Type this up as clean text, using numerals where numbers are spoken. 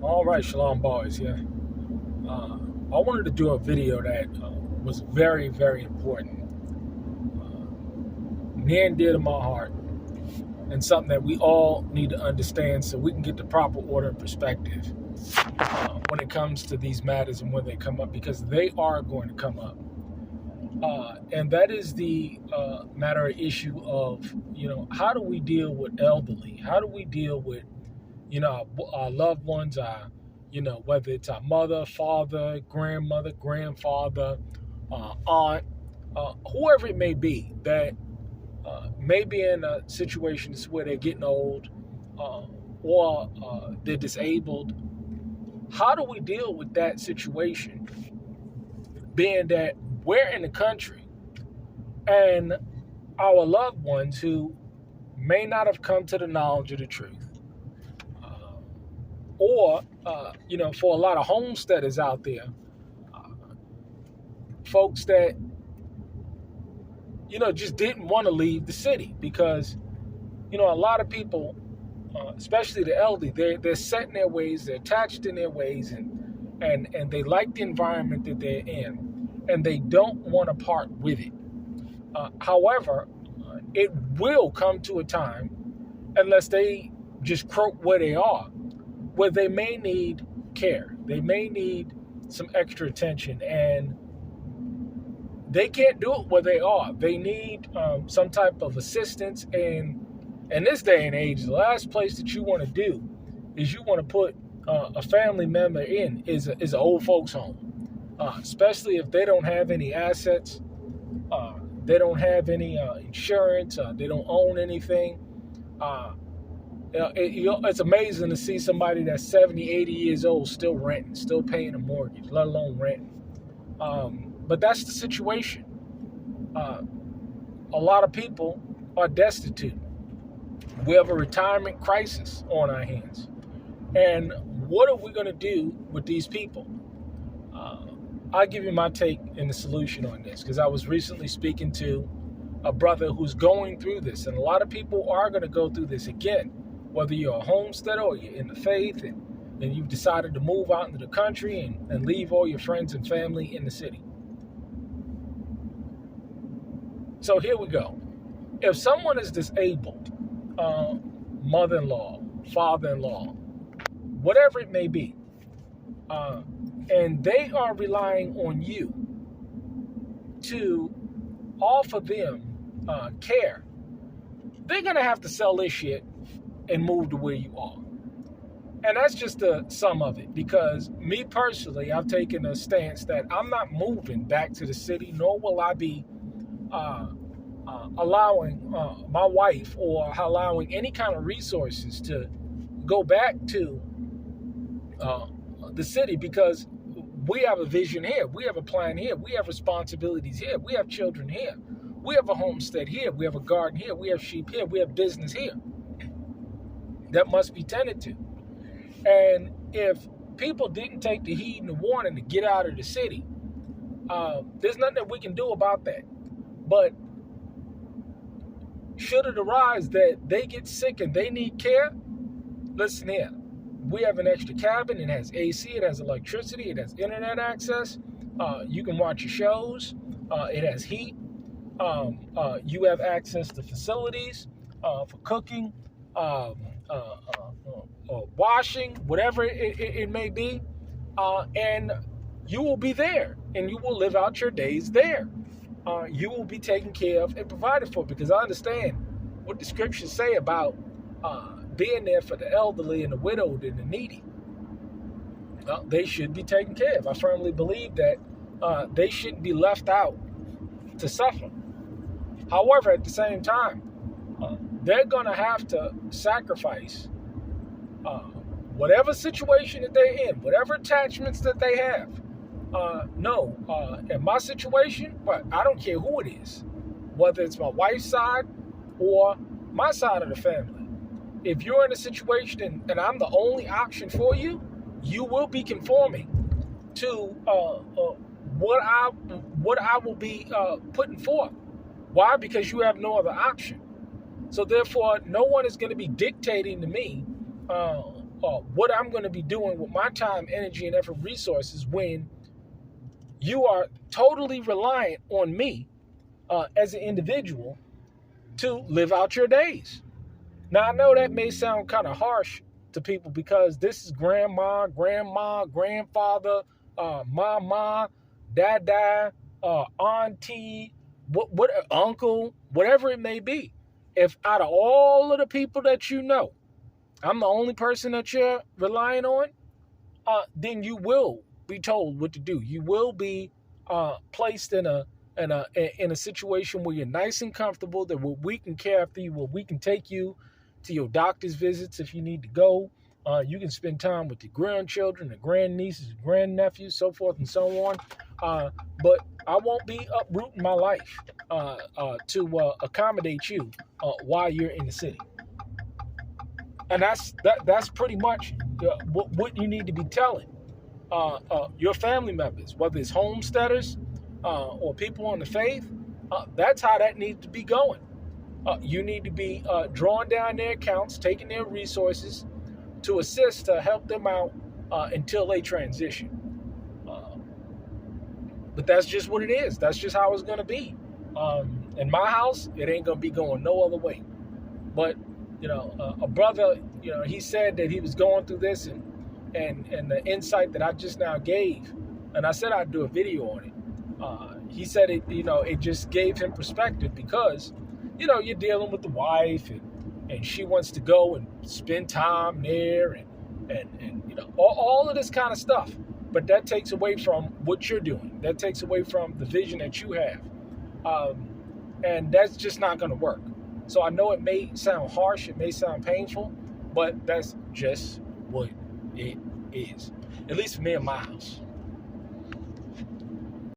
All right, Shalom boys. Yeah, I wanted to do a video that was very, very important, near and dear to my heart, and something that we all need to understand so we can get the proper order and perspective when it comes to these matters and when they come up, because they are going to come up. And that is the matter or issue of, how do we deal with elderly? How do we deal with, our loved ones, whether it's our mother, father, grandmother, grandfather, aunt, whoever it may be, that may be in a situation where they're getting old or they're disabled. How do we deal with that situation, being that we're in the country and our loved ones who may not have come to the knowledge of the truth, or for a lot of homesteaders out there, folks that just didn't want to leave the city because a lot of people, especially the elderly, they're set in their ways, they're attached in their ways, and they like the environment that they're in, and they don't want to part with it. However, it will come to a time, unless they just croak where they are, where they may need care. They may need some extra attention, and they can't do it where they are. They need some type of assistance. And in this day and age, the last place that you want to do is you want to put a family member in is an old folks home, especially if they don't have any assets, they don't have any insurance, they don't own anything. It's amazing to see somebody that's 70, 80 years old still renting, still paying a mortgage, let alone renting. But that's the situation. A lot of people are destitute. We have a retirement crisis on our hands. And what are we going to do with these people? I'll give you my take and the solution on this, because I was recently speaking to a brother who's going through this. And a lot of people are going to go through this again, whether you're a homesteader or you're in the faith and you've decided to move out into the country and leave all your friends and family in the city. So here we go. If someone is disabled, mother-in-law, father-in-law, whatever it may be, and they are relying on you to offer them care, they're going to have to sell this shit and move to where you are. And that's just the sum of it, because me personally, I've taken a stance that I'm not moving back to the city, nor will I be allowing my wife or allowing any kind of resources to go back to the city, because we have a vision here, we have a plan here, we have responsibilities here, we have children here, we have a homestead here, we have a garden here, we have sheep here, we have business here that must be tended to. And if people didn't take the heed and the warning to get out of the city, there's nothing that we can do about that. But should it arise that they get sick and they need care, listen here. We have an extra cabin. It has AC. It has electricity. It has internet access. You can watch your shows. It has heat. You have access to facilities for cooking, washing, whatever it may be. And you will be there, and you will live out your days there. You will be taken care of and provided for, because I understand what the scriptures say about being there for the elderly and the widowed and the needy. They should be taken care of. I firmly believe that they shouldn't be left out to suffer. However, at the same time, they're going to have to sacrifice whatever situation that they're in, whatever attachments that they have. In my situation, but I don't care who it is, whether it's my wife's side or my side of the family. If you're in a situation and I'm the only option for you, you will be conforming to what I will be putting forth. Why? Because you have no other option. So therefore, no one is going to be dictating to me what I'm going to be doing with my time, energy, and effort resources when you are totally reliant on me as an individual to live out your days. Now, I know that may sound kind of harsh to people because this is grandma, grandfather, mama, dada, auntie, what uncle, whatever it may be. If out of all of the people that you know, I'm the only person that you're relying on, then you will be told what to do. You will be placed in a situation where you're nice and comfortable, that we can care for you, where we can take you to your doctor's visits if you need to go. You can spend time with your grandchildren, the grandnieces, grandnephews, so forth and so on. But I won't be uprooting my life to accommodate you while you're in the city. And that's pretty much what you need to be telling your family members, whether it's homesteaders or people on the faith. That's how that needs to be going. You need to be drawing down their accounts, taking their resources to assist, to help them out until they transition. But that's just what it is. That's just how it's going to be. In my house, it ain't going to be going no other way. But, a brother, he said that he was going through this and the insight that I just now gave, and I said I'd do a video on it. He said it just gave him perspective because, you're dealing with the wife and she wants to go and spend time there and all of this kind of stuff. But that takes away from what you're doing. That takes away from the vision that you have. And that's just not going to work. So I know it may sound harsh, it may sound painful, but that's just what it is. At least for me in my house.